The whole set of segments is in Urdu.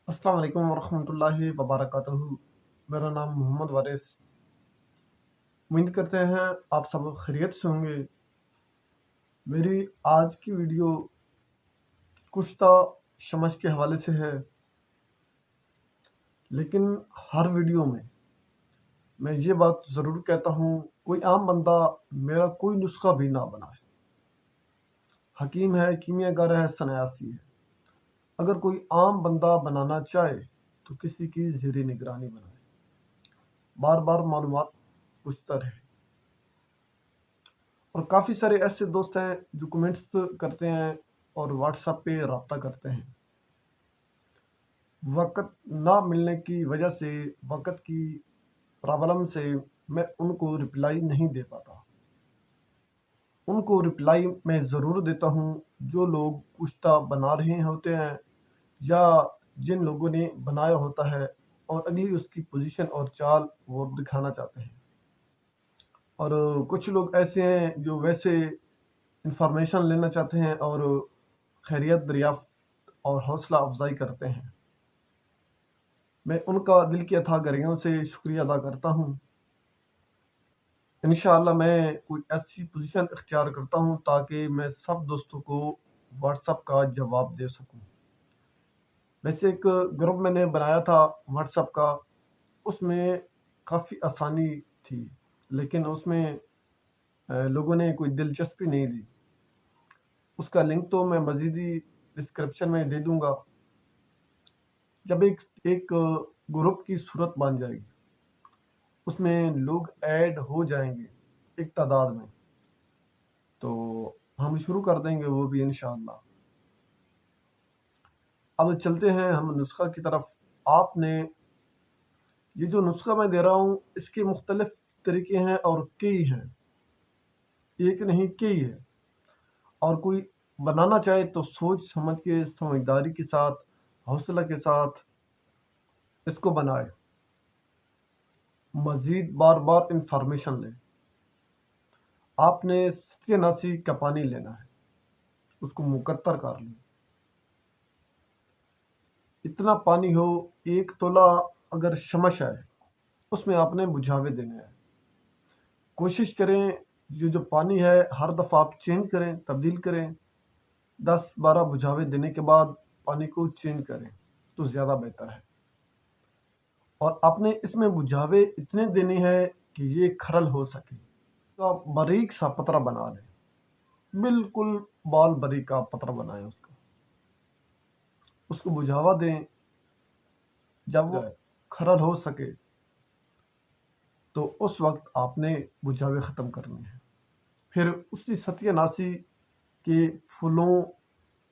السلام علیکم ورحمۃ اللہ وبرکاتہ۔ میرا نام محمد وارث۔ امید کرتے ہیں آپ سب خیریت سے ہوں گے۔ میری آج کی ویڈیو کشتہ شمش کے حوالے سے ہے، لیکن ہر ویڈیو میں یہ بات ضرور کہتا ہوں، کوئی عام بندہ میرا کوئی نسخہ بھی نہ بنائے۔ حکیم ہے، کیمیا گر ہے، سنیاسی ہے، اگر کوئی عام بندہ بنانا چاہے تو کسی کی زیر نگرانی بنائے، بار بار معلومات پوچھتا رہے۔ اور کافی سارے ایسے دوست ہیں جو کمنٹس کرتے ہیں اور واٹس ایپ پہ رابطہ کرتے ہیں۔ وقت نہ ملنے کی وجہ سے، وقت کی پرابلم سے میں ان کو رپلائی نہیں دے پاتا۔ ان کو رپلائی میں ضرور دیتا ہوں جو لوگ کشتہ بنا رہے ہوتے ہیں یا جن لوگوں نے بنایا ہوتا ہے اور اگلی اس کی پوزیشن اور چال وہ دکھانا چاہتے ہیں۔ اور کچھ لوگ ایسے ہیں جو ویسے انفارمیشن لینا چاہتے ہیں اور خیریت دریافت اور حوصلہ افزائی کرتے ہیں۔ میں ان کا دل کی اتھا گہرائیوں سے شکریہ ادا کرتا ہوں۔ انشاءاللہ میں کوئی ایسی پوزیشن اختیار کرتا ہوں تاکہ میں سب دوستوں کو واٹس ایپ کا جواب دے سکوں۔ ویسے ایک گروپ میں نے بنایا تھا واٹس ایپ کا، اس میں کافی آسانی تھی، لیکن اس میں لوگوں نے کوئی دلچسپی نہیں لی۔ اس کا لنک تو میں مزیدی ڈسکرپشن میں دے دوں گا۔ جب ایک گروپ کی صورت بن جائے گی، اس میں لوگ ایڈ ہو جائیں گے ایک تعداد میں، تو ہم شروع کر دیں گے وہ بھی انشاءاللہ۔ اب چلتے ہیں ہم نسخہ کی طرف۔ آپ نے یہ جو نسخہ میں دے رہا ہوں، اس کے مختلف طریقے ہیں اور کئی ہیں، ایک نہیں کئی ہے۔ اور کوئی بنانا چاہے تو سوچ سمجھ کے، سمجھداری کے ساتھ، حوصلہ کے ساتھ اس کو بنائے، مزید بار بار انفارمیشن لیں۔ آپ نے ستیہ ناسی کا پانی لینا ہے، اس کو مقطر کر لیں۔ اتنا پانی ہو، 1 تولہ اگر شمش ہے اس میں آپ نے بجھاوے دینے ہیں۔ کوشش کریں یہ جو پانی ہے ہر دفعہ آپ چینج کریں، تبدیل کریں۔ 10-12 بجھاوے دینے کے بعد پانی کو چینج کریں تو زیادہ بہتر ہے۔ اور آپ نے اس میں بجھاوے اتنے دینے ہیں کہ یہ کھرل ہو سکے۔ تو آپ باریک سا پترا بنا لیں، بالکل بال باریک کا پترا بنائیں، اس کو بجھاوا دیں۔ جب وہ کھرل ہو سکے تو اس وقت آپ نے بجھاوے ختم کرنے ہیں۔ پھر اسی ستیہ ناسی کے پھولوں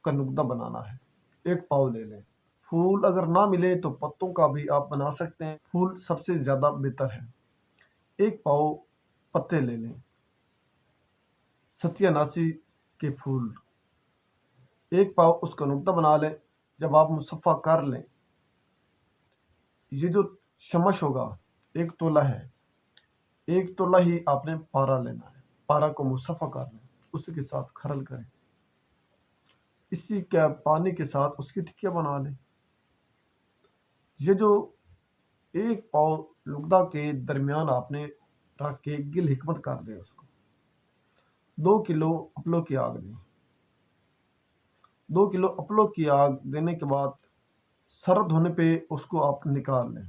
کا نقطہ بنانا ہے۔ 1 پاؤ لے لیں۔ پھول اگر نہ ملے تو پتوں کا بھی آپ بنا سکتے ہیں، پھول سب سے زیادہ بہتر ہے۔ 1 پاؤ پتے لے لیں، ستیہ ناسی کے پھول، 1 پاؤ اس کا نقطہ بنا لیں۔ جب آپ مصفحہ کر لیں، یہ جو شمش ہوگا 1 تولہ ہے، 1 تولہ ہی آپ نے پارا لینا ہے۔ پارا کو مصفحہ کر لیں، اسی کے ساتھ کھرل کریں، اسی کے پانی کے ساتھ اس کی ٹکیا بنا لیں۔ یہ جو 1 پاؤ لگدہ کے درمیان آپ نے رکھ کے گل حکمت کر دیں، اس کو 2 کلو اپلوں کی آگ دیں۔ 2 کلو اپلوں کی آگ دینے کے بعد سرد ہونے پہ اس کو آپ نکال لیں،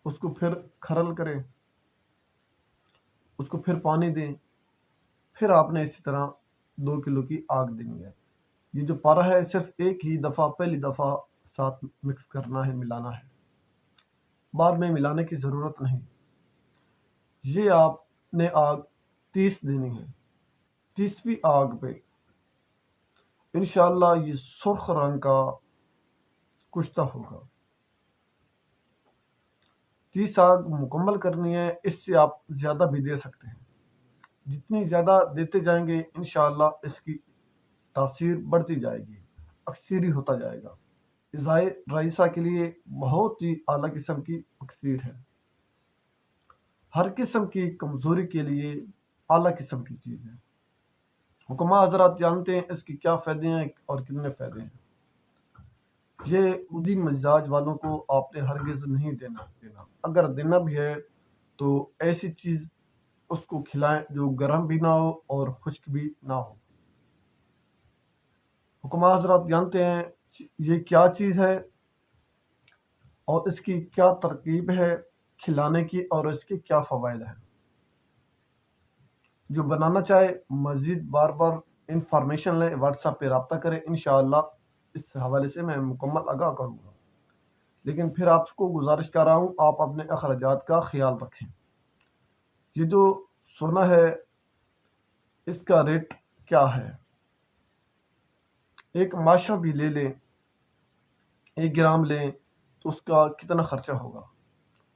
اس کو پھر کھرل کریں، اس کو پھر پانی دیں۔ پھر آپ نے اسی طرح 2 کلو کی آگ دینی ہے۔ یہ جو پارا ہے صرف ایک ہی دفعہ، پہلی دفعہ ساتھ مکس کرنا ہے، ملانا ہے، بعد میں ملانے کی ضرورت نہیں۔ یہ آپ نے آگ 30 دینی ہے۔ 30ویں آگ پہ انشاءاللہ یہ سرخ رنگ کا کشتہ ہوگا۔ 30 آگ مکمل کرنی ہے، اس سے آپ زیادہ بھی دے سکتے ہیں۔ جتنی زیادہ دیتے جائیں گے انشاءاللہ اس کی تاثیر بڑھتی جائے گی، اکثری ہوتا جائے گا۔ ازائے رئیسہ کے لیے بہت ہی اعلیٰ قسم کی اکثیر ہے، ہر قسم کی کمزوری کے لیے اعلیٰ قسم کی چیز ہے۔ حکماء حضرات جانتے ہیں اس کی کیا فائدے ہیں اور کتنے فائدے ہیں۔ یہ ادی مزاج والوں کو آپ نے ہرگز نہیں دینا، اگر دینا بھی ہے تو ایسی چیز اس کو کھلائیں جو گرم بھی نہ ہو اور خشک بھی نہ ہو۔ حکماء حضرات جانتے ہیں یہ کیا چیز ہے اور اس کی کیا ترکیب ہے کھلانے کی اور اس کے کیا فوائد ہیں۔ جو بنانا چاہے مزید بار بار انفارمیشن لیں، واٹس ایپ پہ رابطہ کریں، انشاءاللہ اس حوالے سے میں مکمل آگاہ کروں گا۔ لیکن پھر آپ کو گزارش کر رہا ہوں آپ اپنے اخراجات کا خیال رکھیں۔ یہ جو سونا ہے اس کا ریٹ کیا ہے؟ ایک ماشا بھی لے لیں، 1 گرام لیں تو اس کا کتنا خرچہ ہوگا؟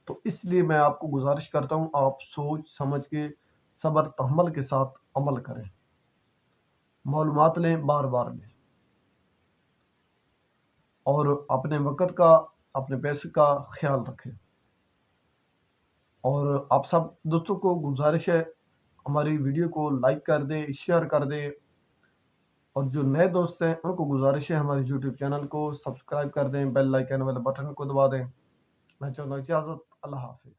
تو اس لیے میں آپ کو گزارش کرتا ہوں آپ سوچ سمجھ کے صبر تحمل کے ساتھ عمل کریں، معلومات لیں، بار بار لیں، اور اپنے وقت کا اپنے پیسے کا خیال رکھیں۔ اور آپ سب دوستوں کو گزارش ہے ہماری ویڈیو کو لائک کر دیں، شیئر کر دیں، اور جو نئے دوست ہیں ان کو گزارش ہے ہمارے یوٹیوب چینل کو سبسکرائب کر دیں، بیل آئیکن والے بٹن کو دبا دیں۔ میں چاہتا ہوں اجازت، اللہ حافظ۔